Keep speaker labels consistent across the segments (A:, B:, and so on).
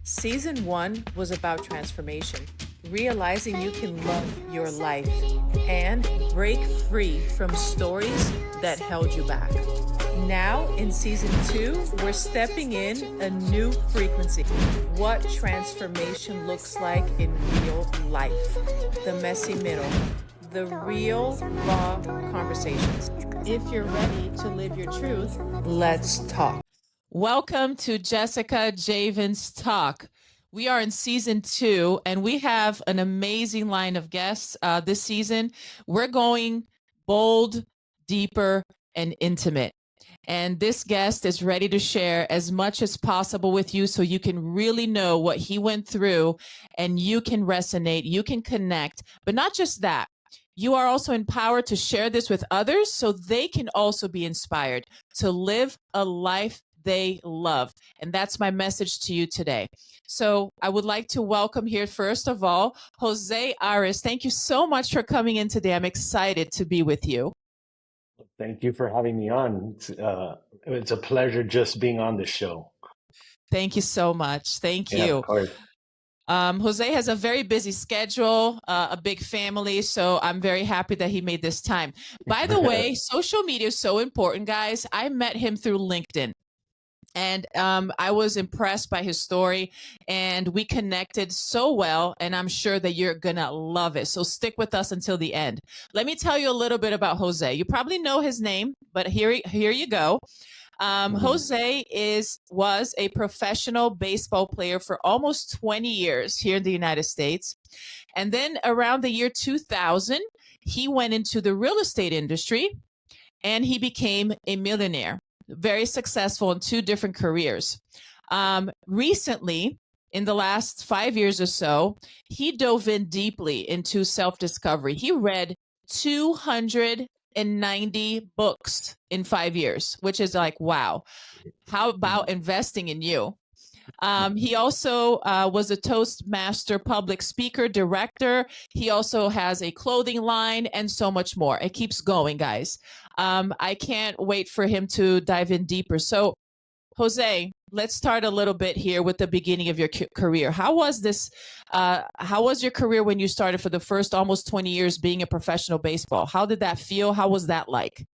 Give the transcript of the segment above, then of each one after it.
A: Season 1 was about transformation, realizing you can love your life and break free from stories that held you back. Now, in Season 2, we're stepping in a new frequency. What transformation looks like in real life. The messy middle. The real, raw conversations. If you're ready to live your truth, let's talk. Welcome to Jessica Javens Talk. We are in season 2, and we have an amazing line of guests this season. We're going bold, deeper, and intimate. And this guest is ready to share as much as possible with you so you can really know what he went through and you can resonate, you can connect. But not just that, you are also empowered to share this with others so they can also be inspired to live a life they love. And that's my message to you today. So I would like to welcome here, first of all, Jose Arez. Thank you so much for coming in today. I'm excited to be with you.
B: Thank you for having me on. It's a pleasure just being on this show.
A: Thank you so much. Thank
B: Yeah,
A: you.
B: of course.
A: Jose has a very busy schedule, a big family, so I'm very happy that he made this time. By the way, social media is so important, guys. I met him through LinkedIn. And I was impressed by his story, and we connected so well, and I'm sure that you're going to love it. So stick with us until the end. Let me tell you a little bit about Jose. You probably know his name, but here you go. Jose was a professional baseball player for almost 20 years here in the United States. And then around the year 2000, he went into the real estate industry, and he became a millionaire. Very successful in 2 different careers. Recently, in the last 5 years or so, he dove in deeply into self-discovery. He read 290 books in 5 years, which is like, wow. How about investing in you? He also was a Toastmaster public speaker, director. He also has a clothing line and so much more. It keeps going, guys. I can't wait for him to dive in deeper. So, Jose, let's start a little bit here with the beginning of your career. How was this? How was your career when you started for the first almost 20 years being a professional baseball? How did that feel? How was that like?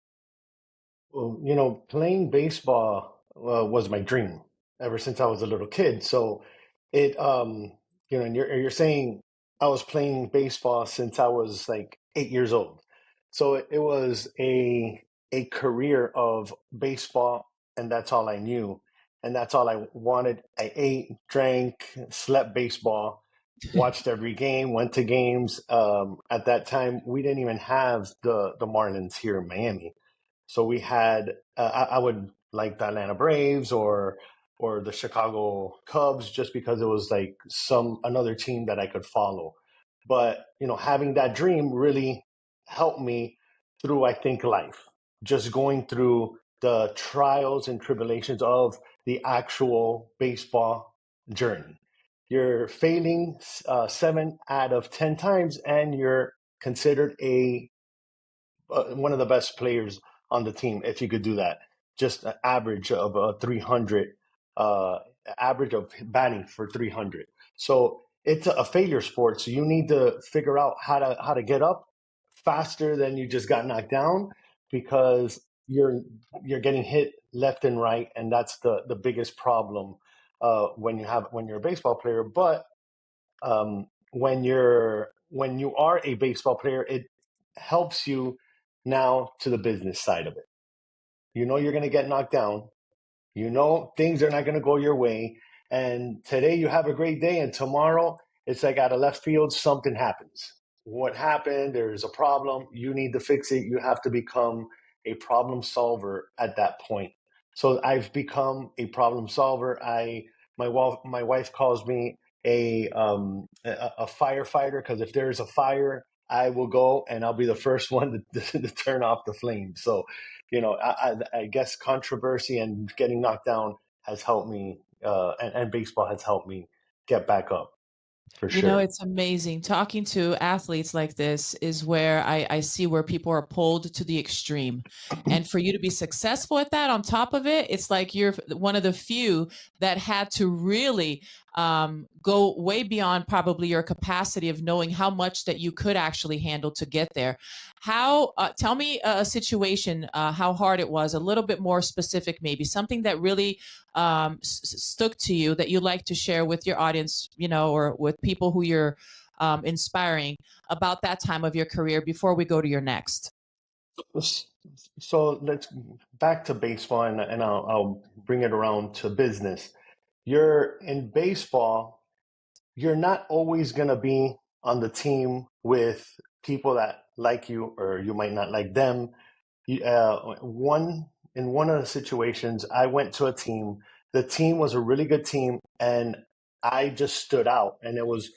B: Well, playing baseball was my dream ever since I was a little kid. So and you're saying I was playing baseball since I was like 8 years old. So it was a career of baseball, and that's all I knew, and that's all I wanted. I ate, drank, slept baseball, watched every game, went to games. At that time, we didn't even have the Marlins here in Miami. So we had I would like the Atlanta Braves or the Chicago Cubs just because it was like another team that I could follow. But having that dream really helped me through, I think, life. Just going through the trials and tribulations of the actual baseball journey. You're failing 7 out of 10 times, and you're considered a one of the best players on the team if you could do that. Just an average of 300, uh, average of batting for 300. So it's a failure sport. So you need to figure out how to get up faster than you just got knocked down, because you're getting hit left and right, and that's the biggest problem when you're a baseball player. But when you are a baseball player, it helps you now to the business side of it. You know you're going to get knocked down. You know things are not going to go your way. And today you have a great day, and tomorrow it's like out of left field, something happens. What happened? There's a problem. You need to fix it. You have to become a problem solver at that point. So I've become a problem solver. My wife calls me a firefighter, because if there's a fire, I will go and I'll be the first one to turn off the flame. So, I guess controversy and getting knocked down has helped me, and baseball has helped me get back up for
A: You know,
B: sure.
A: it's amazing. Talking to athletes like this is where I see where people are pulled to the extreme. And for you to be successful at that, on top of it, it's like you're one of the few that had to really go way beyond probably your capacity of knowing how much that you could actually handle to get there. How, tell me a situation, how hard it was, a little bit more specific, maybe something that really stuck to you that you'd like to share with your audience, you know, or with people who you're inspiring about that time of your career before we go to your next.
B: So let's back to baseball, and I'll bring it around to business. You're in baseball, you're not always going to be on the team with people that like you, or you might not like them. In one of the situations, I went to a team. The team was a really good team, and I just stood out. And it was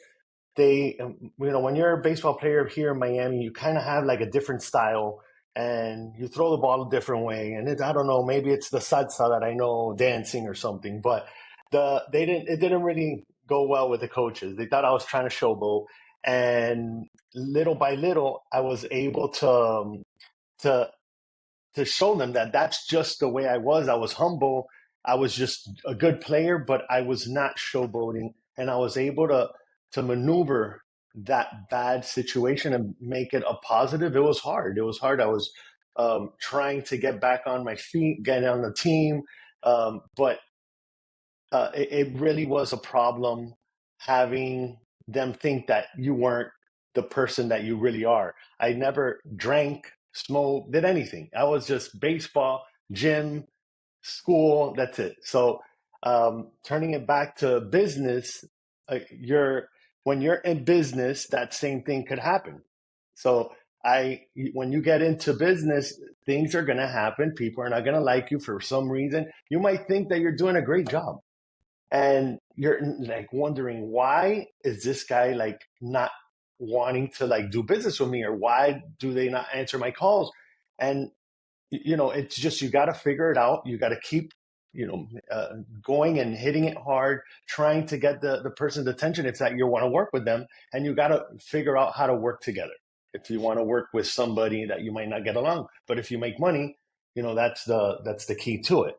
B: they, when you're a baseball player here in Miami, you kind of have like a different style, and you throw the ball a different way. And I don't know, maybe it's the salsa that I know dancing or something, but it didn't really go well with the coaches. They thought I was trying to showboat, and little by little, I was able to to show them that that's just the way I was. I was humble. I was just a good player, but I was not showboating, and I was able to maneuver that bad situation and make it a positive. It was hard. It was hard. I was trying to get back on my feet, get on the team, but it really was a problem having them think that you weren't the person that you really are. I never drank, smoked, did anything. I was just baseball, gym, school. That's it. So turning it back to business, you're when you're in business, that same thing could happen. So when you get into business, things are going to happen. People are not going to like you for some reason. You might think that you're doing a great job, and you're like wondering, why is this guy like not wanting to like do business with me, or why do they not answer my calls? And it's just, you got to figure it out. You got to keep you know going and hitting it hard, trying to get the person's attention if that you want to work with them. And you got to figure out how to work together. If you want to work with somebody that you might not get along, but if you make money, that's the key to it.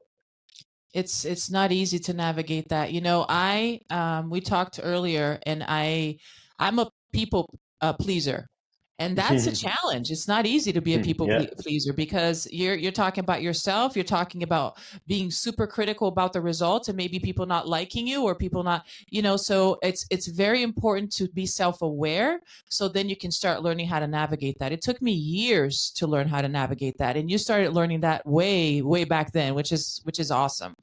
A: It's not easy to navigate that. You know, I we talked earlier, and I'm a people pleaser, and that's a challenge. It's not easy to be a people
B: Yeah.
A: pleaser because you're talking about yourself. You're talking about being super critical about the results, and maybe people not liking you, or people not, you know. So it's very important to be self aware. So then you can start learning how to navigate that. It took me years to learn how to navigate that, and you started learning that way back then, which is awesome.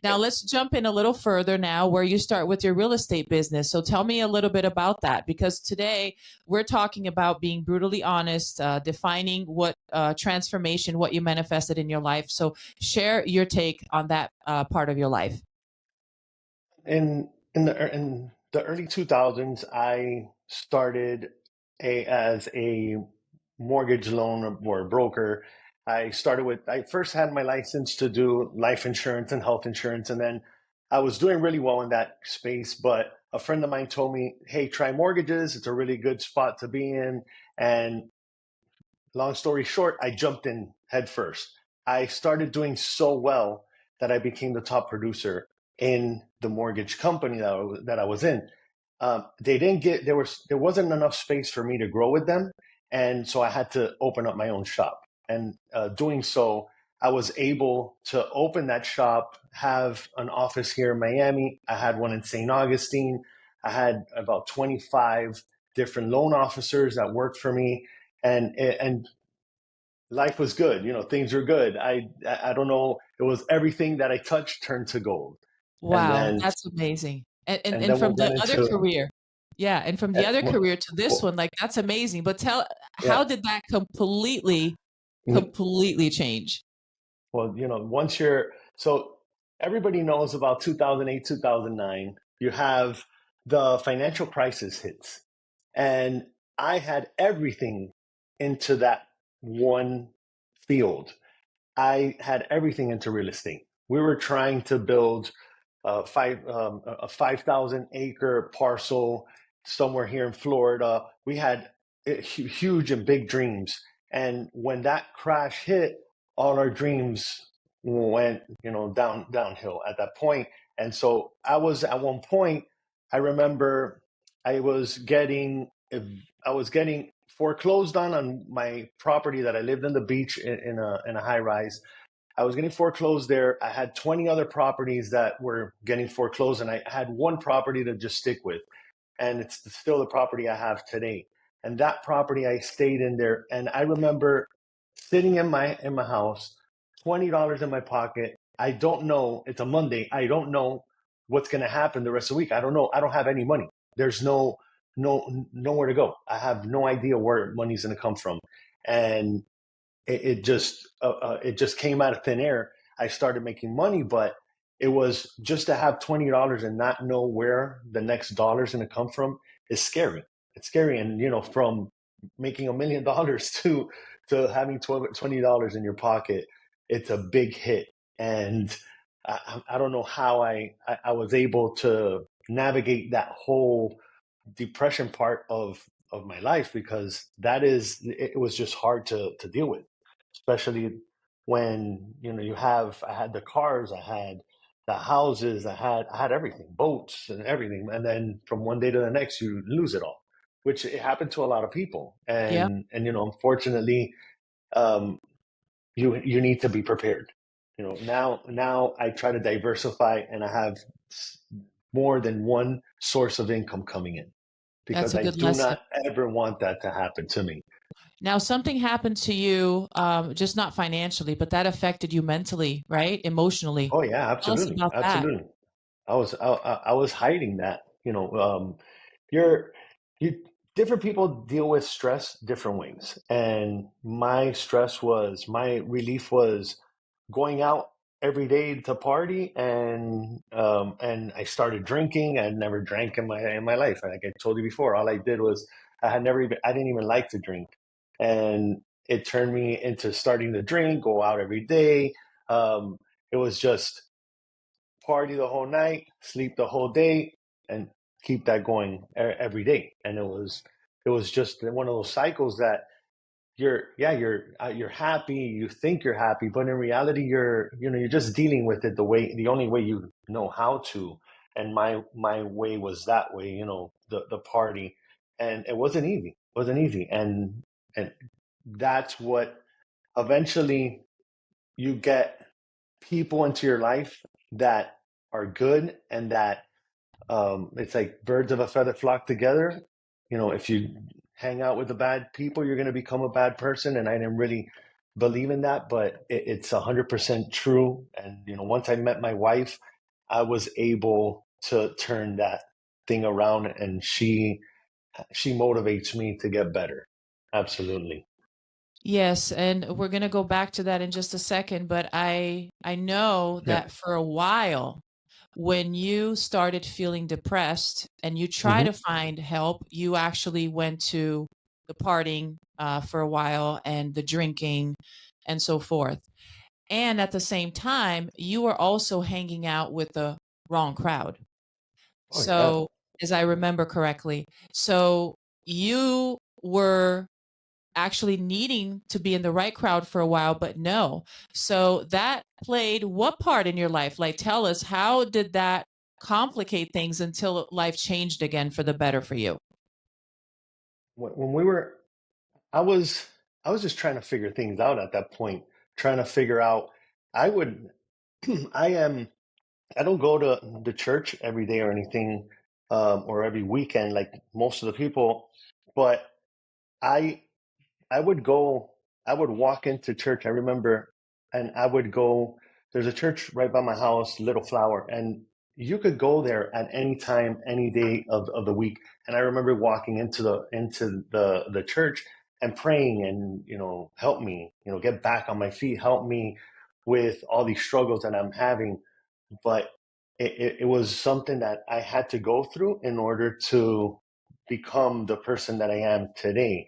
A: Now let's jump in a little further now, where you start with your real estate business. So tell me a little bit about that, because today we're talking about being brutally honest, defining what transformation, what you manifested in your life. So share your take on that part of your life.
B: In the early 2000s, I started as a mortgage loan or broker. I first had my license to do life insurance and health insurance, and then I was doing really well in that space. But a friend of mine told me, "Hey, try mortgages. It's a really good spot to be in." And long story short, I jumped in head first. I started doing so well that I became the top producer in the mortgage company that I was in. They didn't get there wasn't enough space for me to grow with them, and so I had to open up my own shop. And doing so, I was able to open that shop, have an office here in Miami. I had one in St. Augustine. I had about 25 different loan officers that worked for me, and life was good. Things were good. I don't know. It was everything that I touched turned to gold. And
A: Wow,
B: then
A: that's amazing. And
B: and then
A: from
B: we'll
A: the
B: get
A: other
B: into
A: career, yeah, and from the other
B: well,
A: career to this one, like that's amazing. But tell, how
B: yeah.
A: did that completely change?
B: Well, once you're so everybody knows about 2008, 2009. You have the financial crisis hits, and I had everything into that one field. I had everything into real estate. We were trying to build a 5,000 acre parcel somewhere here in Florida. We had huge and big dreams, and when that crash hit, all our dreams went downhill at that point. And so I was at one point. I remember I was getting I was getting foreclosed on my property that I lived in the beach in a high rise. I was getting foreclosed there. I had 20 other properties that were getting foreclosed, and I had one property to just stick with, and it's still the property I have today. And that property I stayed in there, and I remember sitting in my house, $20 in my pocket. I don't know. It's a Monday. I don't know what's going to happen the rest of the week. I don't know. I don't have any money. There's nowhere to go. I have no idea where money's going to come from, and it just came out of thin air. I started making money, but it was just to have $20 and not know where the next dollar's going to come from is scary. It's scary, and from making $1 million to having $20 in your pocket, it's a big hit. And I don't know how I was able to navigate that whole depression part of my life, because it was just hard to deal with, especially when I had the cars, I had the houses, I had everything, boats and everything, and then from one day to the next you lose it all, which it happened to a lot of people.
C: Yep.
B: And unfortunately, um you need to be prepared. Now I try to diversify, and I have more than one source of income coming in,
C: That's
B: because
C: a
B: I
C: good
B: do
C: lesson.
B: not ever want that to happen to me.
C: Now, something happened to you, just not financially, but that affected you mentally, right? Emotionally.
B: Oh yeah,
C: Tell us
B: absolutely,
C: about that.
B: absolutely. I was hiding that. You're you different people deal with stress different ways, and my relief was going out every day to party, and I started drinking. I never drank in my life. Like I told you before, all I did was I didn't even like to drink, and it turned me into starting to drink, go out every day. It was just party the whole night, sleep the whole day, and keep that going every day. And it was just one of those cycles that you're happy, you think you're happy, but in reality you're just dealing with it the only way you know how to. And my way was that way, the party, and it wasn't easy. And that's what eventually you get people into your life that are good, and that it's like birds of a feather flock together. If you hang out with the bad people, you're going to become a bad person. And I didn't really believe in that, but it's 100% true. And once I met my wife, I was able to turn that thing around, and she motivates me to get better. Absolutely.
C: Yes, and we're going to go back to that in just a second, but I know
B: Yeah.
C: that for a while when you started feeling depressed and you try
B: Hmm.
C: to find help, you actually went to the partying for a while and the drinking and so forth. And at the same time, you were also hanging out with the wrong crowd.
B: Oh yeah.
C: So, as I remember correctly, so you were actually needing to be in the right crowd for a while, but no. So that played what part in your life? Like, tell us, how did that complicate things until life changed again for the better for you?
B: When we were I was I was just trying to figure things out at that point, trying to figure out. I would I am I don't go to the church every day or anything, or every weekend like most of the people, but I I would go, I would walk into church. I remember, and I would go, there's a church right by my house, Little Flower, and you could go there at any time, any day of the week. And I remember walking into the church and praying, and, help me, get back on my feet, help me with all these struggles that I'm having. But it was something that I had to go through in order to become the person that I am today.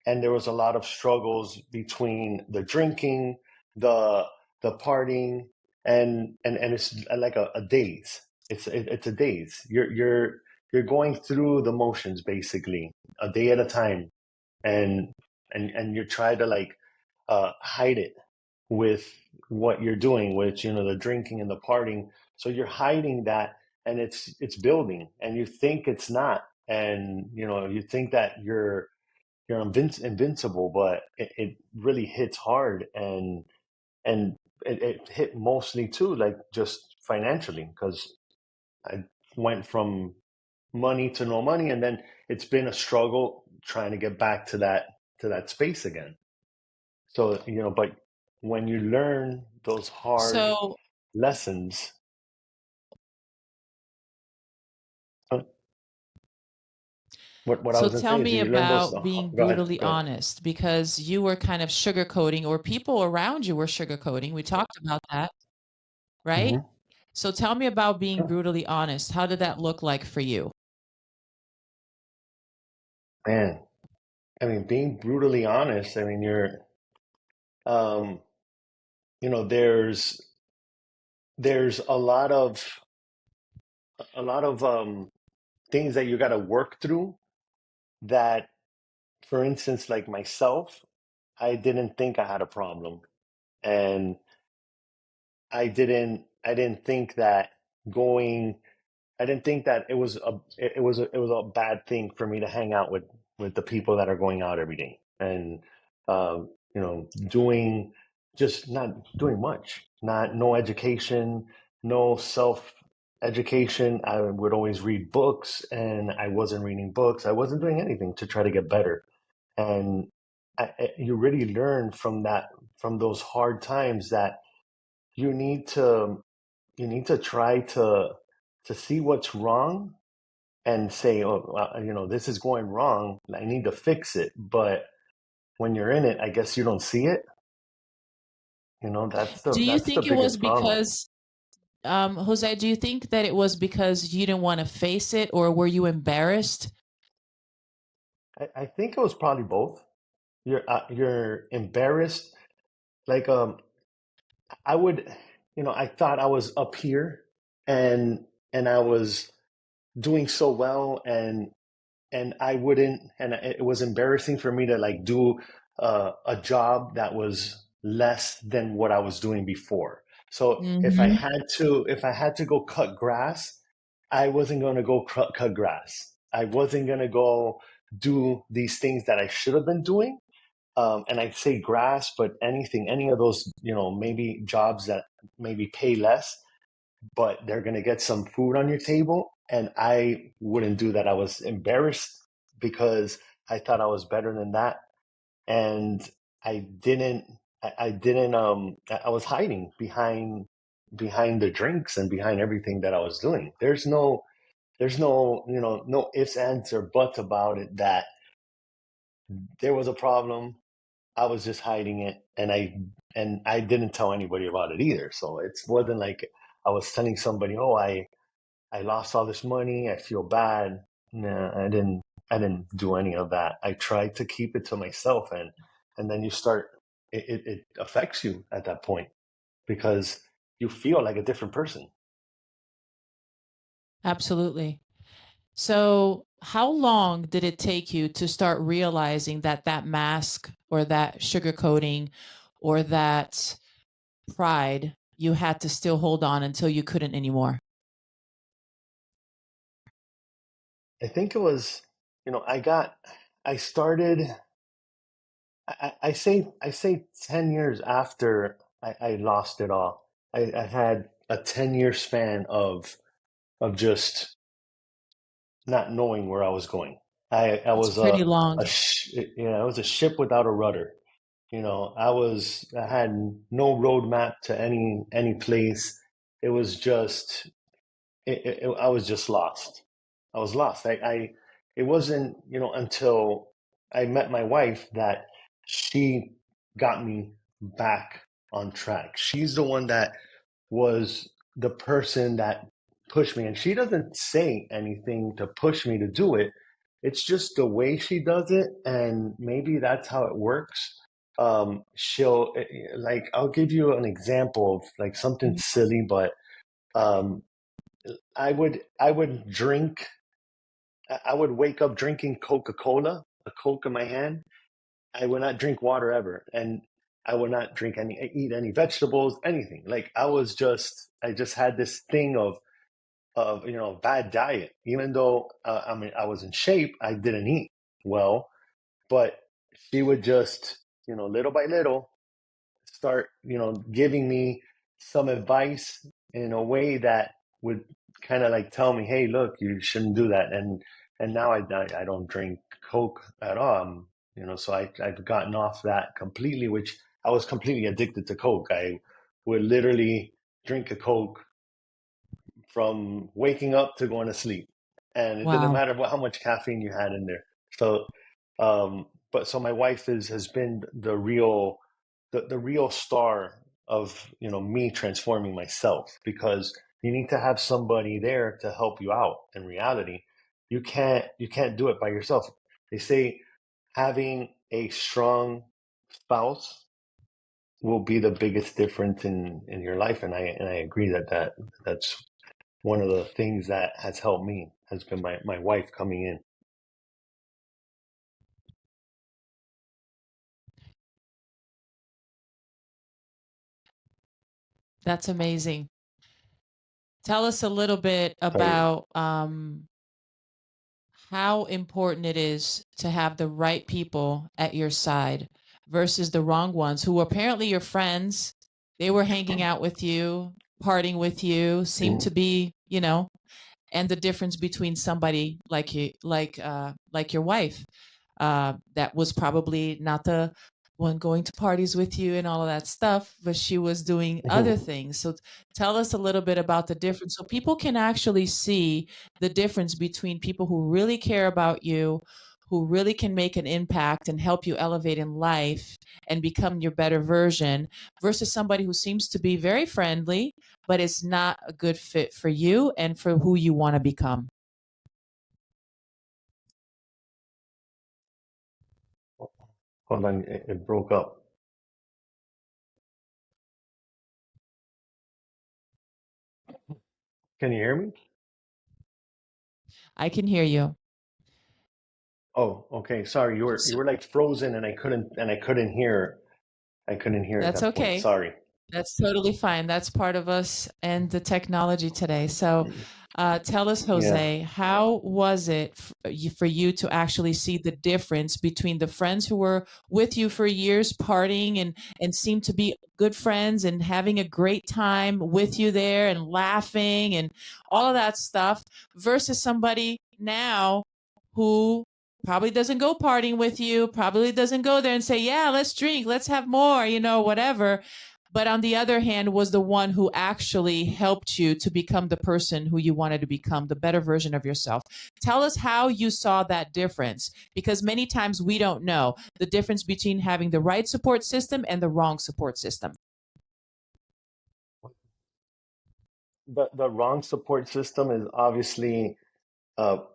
B: And there was a lot of struggles between the drinking, the the partying, and it's like a daze. It's a daze. You're going through the motions, basically, a day at a time, and and you try to like hide it with what you're doing, which the drinking and the partying. So you're hiding that, and it's building, and you think it's not, and you think that you're invincible, but it really hits hard, and it hit mostly too, like just financially, because I went from money to no money, and then it's been a struggle trying to get back to that space again. So, but when you learn those hard
C: So
B: lessons, uh, what I
C: so
B: was gonna
C: tell
B: say is
C: me
B: you learn those.
C: about being
B: Go ahead,
C: brutally
B: go ahead.
C: honest, because you were kind of sugarcoating, or people around you were sugarcoating. We talked about that, right?
B: Hmm.
C: So tell me about being
B: Sure.
C: brutally honest. How did that look like for you?
B: Man, I mean, being brutally honest. I mean, um, there's a lot of things that you got to work through. That, for instance, like myself, I didn't think I had a problem, and I didn't think that going I didn't think that it was a bad thing for me to hang out with the people that are going out every day, and doing just not doing much, not no education, no self education. I would always read books, and I wasn't reading books. I wasn't doing anything to try to get better, and you really learn from that, from those hard times, that you need to try to see what's wrong, and say, oh, well, this is going wrong, I need to fix it. But when you're in it, I guess you don't see it. That's the
C: Do you
B: that's the
C: think it was
B: biggest problem.
C: because, Jose, do you think that it was because you didn't want to face it, or were you embarrassed?
B: I think it was probably both. You're embarrassed, like, I would, I thought I was up here, and I was doing so well, and I wouldn't, and it was embarrassing for me to like do a job that was less than what I was doing before. So
C: Hmm.
B: if I had to go cut grass, I wasn't going to go cut grass. I wasn't going to go do these things that I should have been doing. And I say grass, but anything, any of those, maybe jobs that maybe pay less, but they're going to get some food on your table. And I wouldn't do that. I was embarrassed because I thought I was better than that. And I didn't, I was hiding behind the drinks and behind everything that I was doing. There's no, no ifs, ands, or buts about it, that there was a problem. I was just hiding it, and I didn't tell anybody about it either. So it wasn't like I was telling somebody, "Oh, I lost all this money. I feel bad." Nah, I didn't do any of that. I tried to keep it to myself, and then you start. It affects you at that point, because you feel like a different person.
C: Absolutely. So, how long did it take you to start realizing that that mask, or that sugarcoating, or that pride, you had to still hold on until you couldn't anymore?
B: I think it was, I started. I say 10 years after I lost it all. I had a 10-year span of just not knowing where I was going. I
C: That's
B: was
C: pretty long.
B: I was a ship without a rudder. I had no roadmap to any place. It was just I was just lost. I was lost. It wasn't, until I met my wife that she got me back on track. She's the one that was the person that pushed me. And she doesn't say anything to push me to do it. It's just the way she does it. And maybe that's how it works. Like, I'll give you an example of like something
C: Mhm.
B: silly, but um, I would drink. I would wake up drinking Coca-Cola, a Coke in my hand. I would not drink water ever, and I would not eat any vegetables, anything. Like, I just had this thing of of bad diet. Even though I mean I was in shape, I didn't eat well, but she would just little by little start giving me some advice in a way that would kind of like tell me, hey, look, you shouldn't do that. And now I don't drink Coke at all. So I've gotten off that completely, which I was completely addicted to Coke. I would literally drink a Coke from waking up to going to sleep, and it didn't
C: Wow.
B: matter how much caffeine you had in there. So, but so my wife has been the real star of me transforming myself, because you need to have somebody there to help you out. In reality, you can't do it by yourself. They say having a strong spouse will be the biggest difference in your life, and I agree that's one of the things that has helped me has been my wife coming in.
C: That's amazing. Tell us a little bit
B: Sorry.
C: about how important it is to have the right people at your side versus the wrong ones who apparently your friends. They were hanging out with you, partying with you, seemed to
B: Mhm.
C: be, and the difference between somebody like you, like your wife, that was probably not the one going to parties with you and all of that stuff, but she was doing other
B: Mhm.
C: things. So tell us a little bit about the difference so people can actually see the difference between people who really care about you, who really can make an impact and help you elevate in life and become your better version, versus somebody who seems to be very friendly, but is not a good fit for you and for who you want to become.
B: Hold on, it broke up. Can you hear me?
C: I can hear you.
B: Oh, okay. Sorry, you
C: So
B: were like frozen, and I couldn't hear at
C: that's
B: that point.
C: okay.
B: Sorry.
C: That's totally fine. That's part of us and the technology today. So, tell us,
B: Yeah.
C: Jose, how was it for you to actually see the difference between the friends who were with you for years, partying and seemed to be good friends and having a great time with you there and laughing and all of that stuff, versus somebody now who probably doesn't go partying with you, probably doesn't go there and say, yeah, let's drink, let's have more, whatever, but on the other hand was the one who actually helped you to become the person who you wanted to become, the better version of yourself. Tell us how you saw that difference, because many times we don't know the difference between having the right support system and the wrong support system.
B: The wrong support system is obviously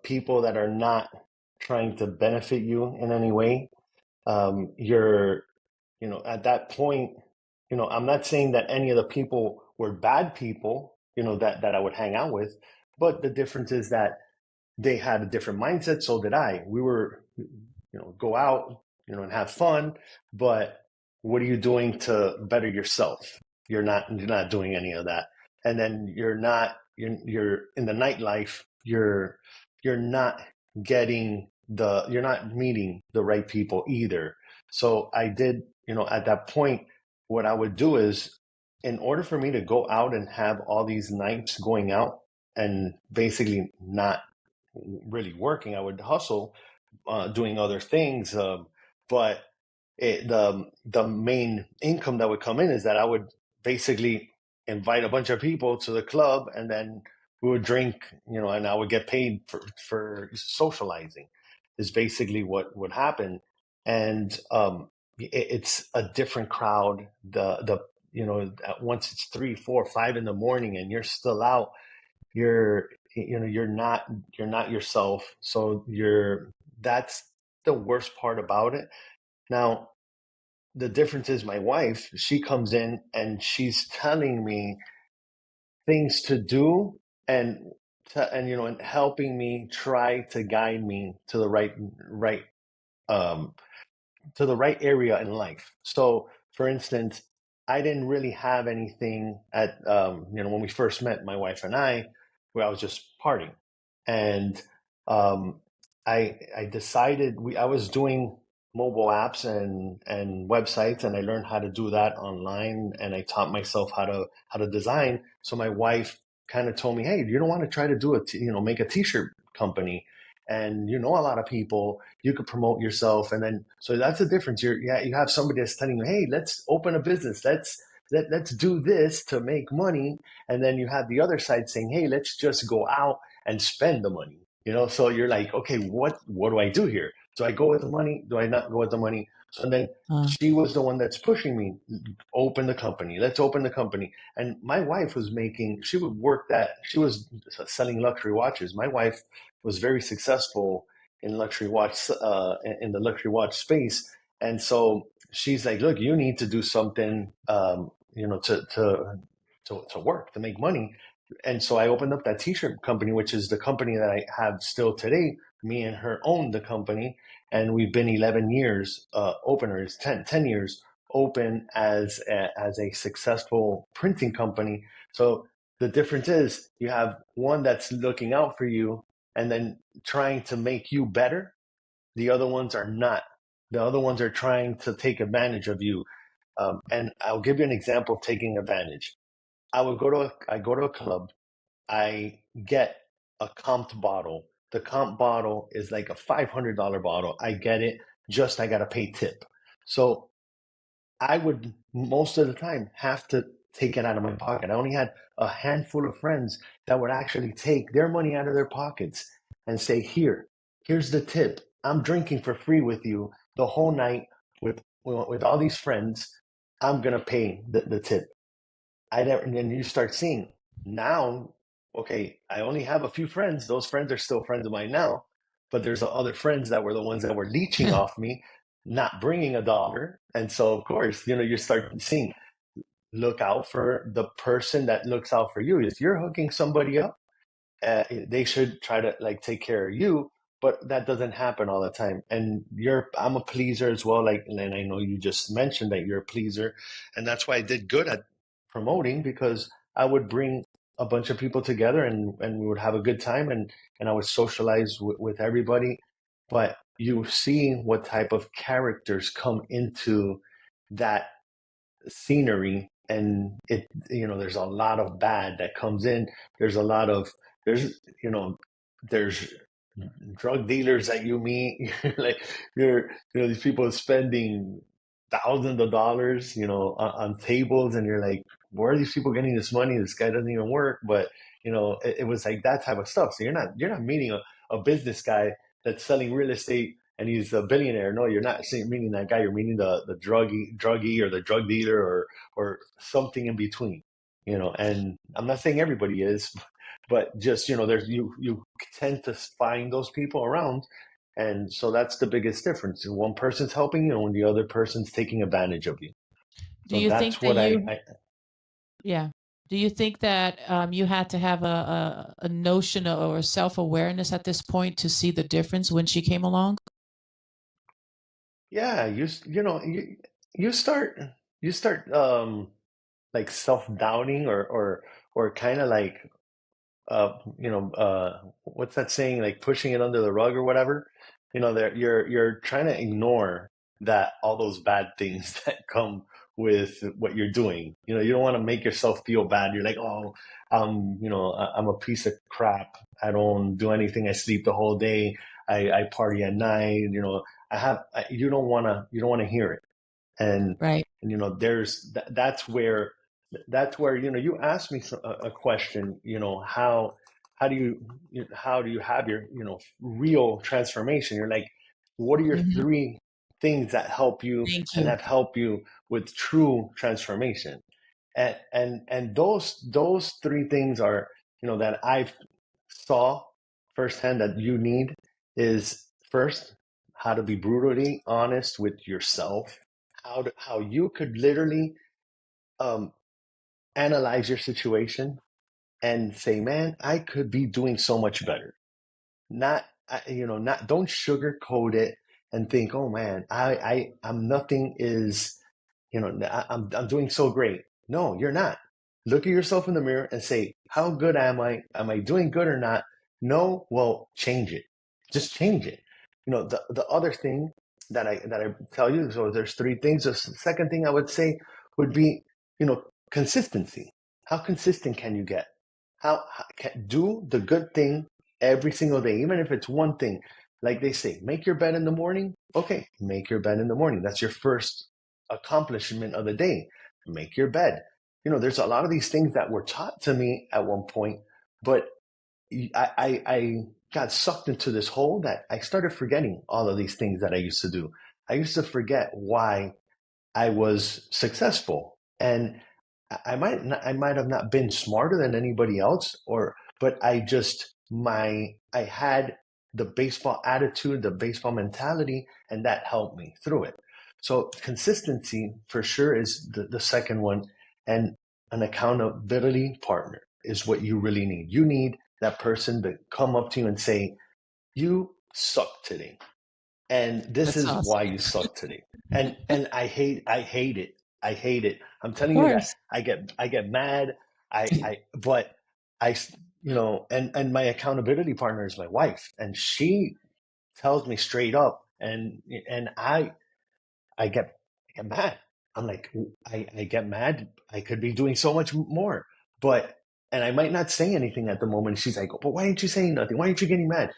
B: people that are not trying to benefit you in any way. You're at that point, I'm not saying that any of the people were bad people, that I would hang out with, but the difference is that they had a different mindset. So did I. We were, go out, and have fun, but what are you doing to better yourself? You're not doing any of that. And then you're in the nightlife, you're not you're not meeting the right people either. So I did, at that point, what I would do is, in order for me to go out and have all these nights going out and basically not really working, I would hustle, doing other things. But the main income that would come in is that I would basically invite a bunch of people to the club, and then we would drink, and I would get paid for socializing. Is basically what would happen, and it's a different crowd. Once it's 3, 4, 5 in the morning, and you're still out, you're you're not yourself. So that's the worst part about it. Now, the difference is my wife, she comes in and she's telling me things to do, and and helping me, try to guide me to the right um to the right area in life. So for instance, I didn't really have anything at when we first met, my wife and I. where I was just partying. And um, I decided I was doing mobile apps and websites, and I learned how to do that online, and I taught myself how to design. So my wife kind of told me, "Hey, you don't want to try to do make a t-shirt company, and you know a lot of people, you could promote yourself." And then so that's the difference. You have somebody that's telling you, "Hey, let's open a business. Let's do this to make money." And then you have the other side saying, "Hey, let's just go out and spend the money." So you're like, okay, what do I do here? Do I go with the money? Do I not go with the money? So then
C: Uh,
B: she was the one that's pushing me, open the company. Let's open the company. And my wife was she would work she was selling luxury watches. My wife was very successful in in the luxury watch space. And so she's like, look, you need to do something, to work, to make money. And so I opened up that t-shirt company, which is the company that I have still today. Me and her own the company, and we've been 11 years openers, 10 years open as a successful printing company. So the difference is you have one that's looking out for you and then trying to make you better. The other ones are not. The other ones are trying to take advantage of you. And I'll give you an example of taking advantage. I go to a club. I get a comped bottle. The comp bottle is like a $500 bottle. I get it. Just I gotta pay tip. So I would most of the time have to take it out of my pocket. I only had a handful of friends that would actually take their money out of their pockets and say, here's the tip. I'm drinking for free with you the whole night with all these friends. I'm gonna pay the tip. I never, and then you start seeing now, okay, I only have a few friends. Those friends are still friends of mine now, but there's other friends that were the ones that were leeching off me, not bringing a dollar. And so, of course, you start seeing, look out for the person that looks out for you. If you're hooking somebody up, they should try to like take care of you, but that doesn't happen all the time. And I'm a pleaser as well, like, and I know you just mentioned that you're a pleaser, and that's why I did good at promoting, because I would bring a bunch of people together, and we would have a good time, and I would socialize with everybody. But you see what type of characters come into that scenery, and there's a lot of bad that comes in. There's a lot of there's you know there's drug dealers that you meet. Like, these people spending thousands of dollars on tables, and you're like, where are these people getting this money? This guy doesn't even work. But it was like that type of stuff. So you're not meeting a business guy that's selling real estate and he's a billionaire. No, you're not meeting that guy. You're meeting the druggie or the drug dealer, or something in between. And I'm not saying everybody is, but just there's you tend to find those people around, and so that's the biggest difference. One person's helping you, and the other person's taking advantage of you.
C: do
B: So
C: you think
B: that's
C: that
B: what
C: you,
B: I
C: yeah, do you think that you had to have a notion or self awareness at this point to see the difference when she came along?
B: yeah, you start like self-doubting, or kind of like what's that saying? Like pushing it under the rug or whatever. That you're trying to ignore that all those bad things that come with what you're doing. You don't want to make yourself feel bad. You're like, oh, I'm a piece of crap. I don't do anything. I sleep the whole day. I party at night. You don't want to hear it. and
C: Right.
B: and that's where you asked me a question. How do you have your real transformation? You're like, what are your
C: Hmm.
B: three things that help you
C: Thank
B: and
C: you.
B: have helped you with true transformation? And those three things are, that I've saw firsthand that you need is, first, how to be brutally honest with yourself, how you could literally um, analyze your situation and say, man, I could be doing so much better. Not not, don't sugarcoat it and think, oh man, I'm nothing is, I'm doing so great. No, you're not. Look at yourself in the mirror and say, how good am I? Am I doing good or not? No, well, change it. Just change it. The other thing that I tell you, so there's three things. The second thing I would say would be, consistency. How consistent can you get? How can do the good thing every single day, even if it's one thing. Like they say, make your bed in the morning. Okay, make your bed in the morning. That's your first accomplishment of the day. Make your bed. There's a lot of these things that were taught to me at one point, but I got sucked into this hole that I started forgetting all of these things that I used to do. I used to forget why I was successful, and I might have not been smarter than anybody else, but I had the baseball attitude, the baseball mentality, and that helped me through it. So consistency for sure is the second one, and an accountability partner is what you really need. You need that person to come up to you and say, "You suck today, and this
C: That's
B: is why
C: awesome.
B: you suck today." And I hate it. I hate it. I'm
C: Of
B: telling you that
C: course.
B: I get mad. But I, and my accountability partner is my wife, and she tells me straight up, and I get mad. I'm like, I get mad. I could be doing so much more, and I might not say anything at the moment. She's like, but why aren't you saying nothing? Why aren't you getting mad?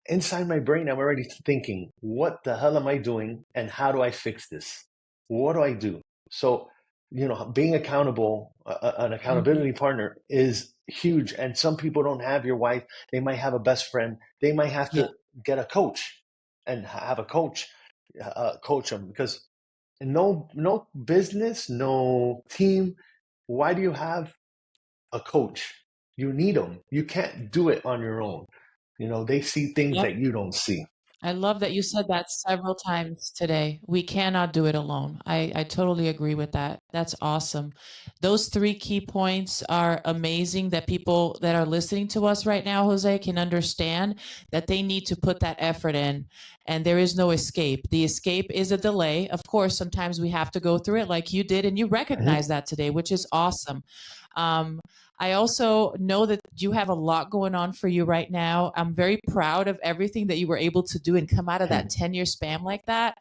B: Inside my brain, I'm already thinking, what the hell am I doing? And how do I fix this? What do I do? So, being accountable, an
C: Mhm.
B: accountability partner is huge. And some people don't have your wife. They might have a best friend. They might have
C: Yeah.
B: to get a coach and have a coach, coach them, because no business, no team. Why do you have a coach? You need them. You can't do it on your own. They see things
C: Yep.
B: that you don't see.
C: I love that you said that several times today. We cannot do it alone. I totally agree with that. That's awesome. Those three key points are amazing that people that are listening to us right now, Jose, can understand that they need to put that effort in and there is no escape. The escape is a delay. Of course, sometimes we have to go through it like you did, and you recognize
B: Mhm.
C: that today, which is awesome. Um, I also know that you have a lot going on for you right now. I'm very proud of everything that you were able to do and come out of that 10-year span like that.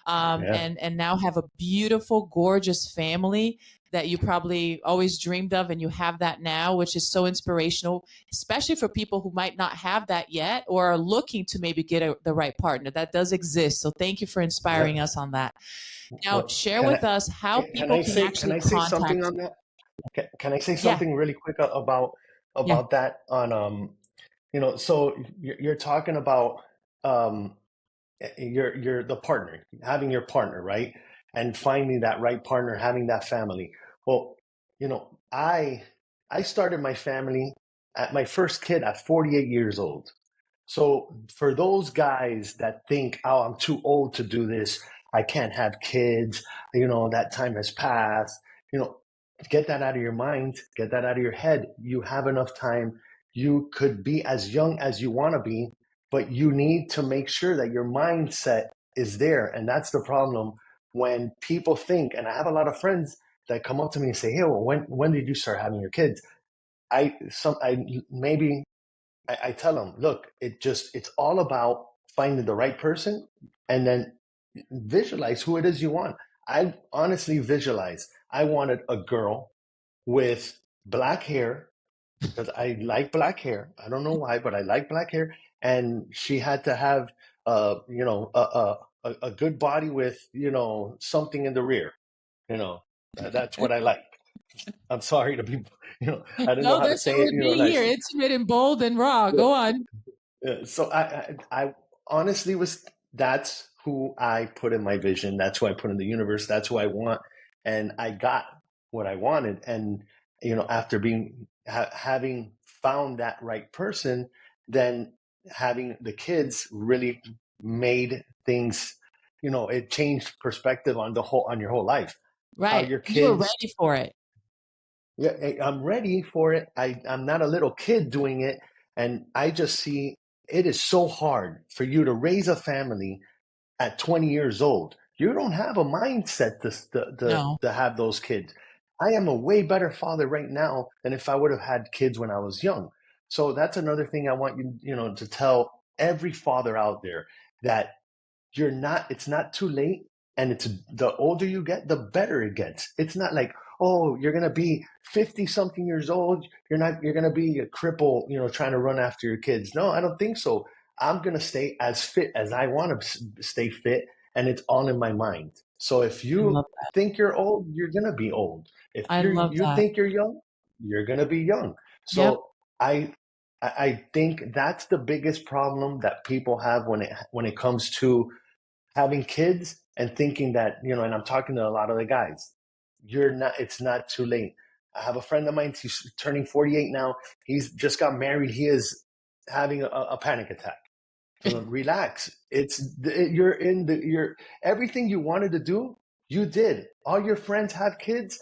B: Yeah.
C: And now have a beautiful, gorgeous family that you probably always dreamed of, and you have that now, which is so inspirational, especially for people who might not have that yet or are looking to maybe get the right partner. That does exist. So thank you for inspiring
B: Yeah.
C: us on that. Now,
B: Well,
C: share with us how people can
B: can
C: actually
B: I say something
C: contact
B: on
C: you.
B: that? Can I say
C: Yeah,
B: something really quick
C: yeah,
B: about that on so you're talking about um your the partner, having your partner, right? And finding that right partner, having that family. Well, you know, I I started my family at my first kid at 48 years old. So for those guys that think, oh, I'm too old to do this, I can't have kids, that time has passed, you know, get that out of your mind, get that out of your head. You have enough time. You could be as young as you want to be, but you need to make sure that your mindset is there. And that's the problem when people think, and I have a lot of friends that come up to me and say, hey, well, when did you start having your kids? I maybe I tell them, look, it's all about finding the right person and then visualize who it is you want. I honestly visualize. I wanted a girl with black hair because I like black hair. I don't know why, but I like black hair, and she had to have, a good body with, something in the rear. That's what I like. I'm sorry to be, I don't know
C: no,
B: how to
C: that's
B: say
C: what
B: it,
C: we're being here,
B: nicely.
C: intimate and bold and raw. Go on.
B: So I honestly was that's who I put in my vision. That's who I put in the universe. That's who I want, and I got what I wanted. And after having found that right person, then having the kids really made things. It changed perspective on your whole life. How
C: Right.
B: your
C: You were
B: kids
C: ready for it.
B: Yeah, I'm ready for it. I'm not a little kid doing it. And I just see it is so hard for you to raise a family at 20 years old. You don't have a mindset to
C: No.
B: have those kids. I am a way better father right now than if I would have had kids when I was young. So that's another thing I want you, to tell every father out there, that it's not too late. And it's the older you get, the better it gets. It's not like, oh, you're going to be 50 something years old. You're going to be a cripple, trying to run after your kids. No, I don't think so. I'm going to stay as fit as I want to stay fit. And it's all in my mind. So if
C: I
B: you
C: love that.
B: think you're old, you're going to be old. If
C: I love
B: you
C: that.
B: think you're young, you're going to be young.
C: Yep.
B: So I think that's the biggest problem that people have when it comes to having kids, and thinking that, and I'm talking to a lot of the guys, it's not too late. I have a friend of mine, he's turning 48 now. He's just got married. He is having a panic attack. So relax. You're everything you wanted to do, you did. All your friends have kids.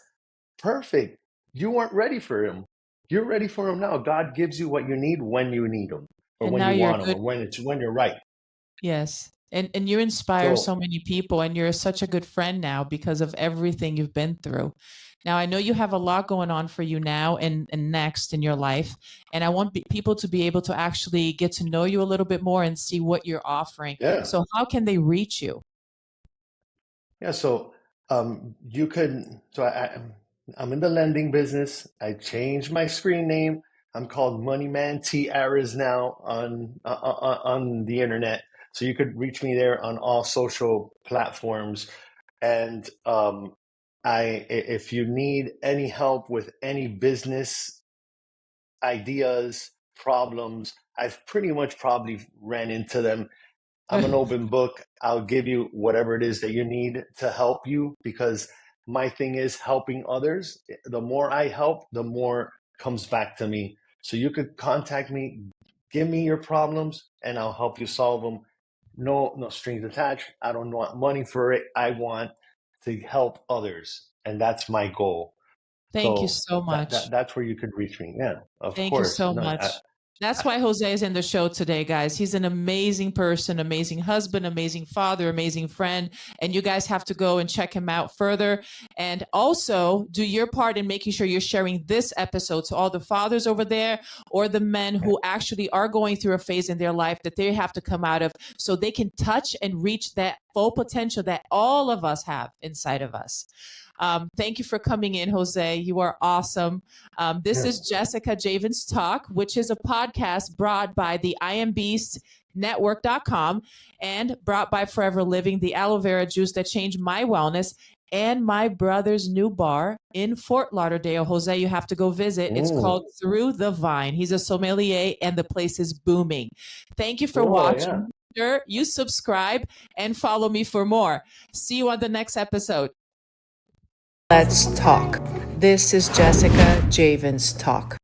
B: Perfect. You weren't ready for him. You're ready for him now. God gives you what you need when you need them, or
C: And
B: when
C: now
B: you
C: you're
B: want them,
C: good.
B: or when you're right.
C: Yes. And you inspire
B: So
C: so many people, and you're such a good friend now because of everything you've been through. Now, I know you have a lot going on for you now and next in your life. And I want people to be able to actually get to know you a little bit more and see what you're offering.
B: yeah.
C: So, how can they reach you?
B: Yeah, so you could. So I'm in the lending business. I changed my screen name. I'm called Moneyman T Arez now on the internet. So you could reach me there on all social platforms. And if you need any help with any business ideas, problems, I've pretty much probably ran into them. I'm an open book. I'll give you whatever it is that you need to help you, because my thing is helping others. The more I help, the more comes back to me. So you could contact me, give me your problems, and I'll help you solve them. No strings attached. I don't want money for it. I want to help others, and that's my goal.
C: Thank you
B: So
C: so much.
B: that's where you could reach me. Yeah, of
C: Thank you
B: course.
C: so
B: No,
C: much. That's why Jose is in the show today, guys. He's an amazing person, amazing husband, amazing father, amazing friend. And you guys have to go and check him out further. And also do your part in making sure you're sharing this episode to all the fathers over there, or the men who actually are going through a phase in their life that they have to come out of, so they can touch and reach that full potential that all of us have inside of us. Thank you for coming in, Jose. You are awesome. This
B: yeah.
C: is Jessica Javens Talk, which is a podcast brought by the IamBeastNetwork.com and brought by Forever Living, the aloe vera juice that changed my wellness, and my brother's new bar in Fort Lauderdale. Jose, you have to go visit. It's called Through the Vine. He's a sommelier, and the place is booming. Thank you for watching.
B: Yeah.
C: Sure, you subscribe and follow me for more. See you on the next episode.
A: Let's talk. This is Jessica Javens Talk.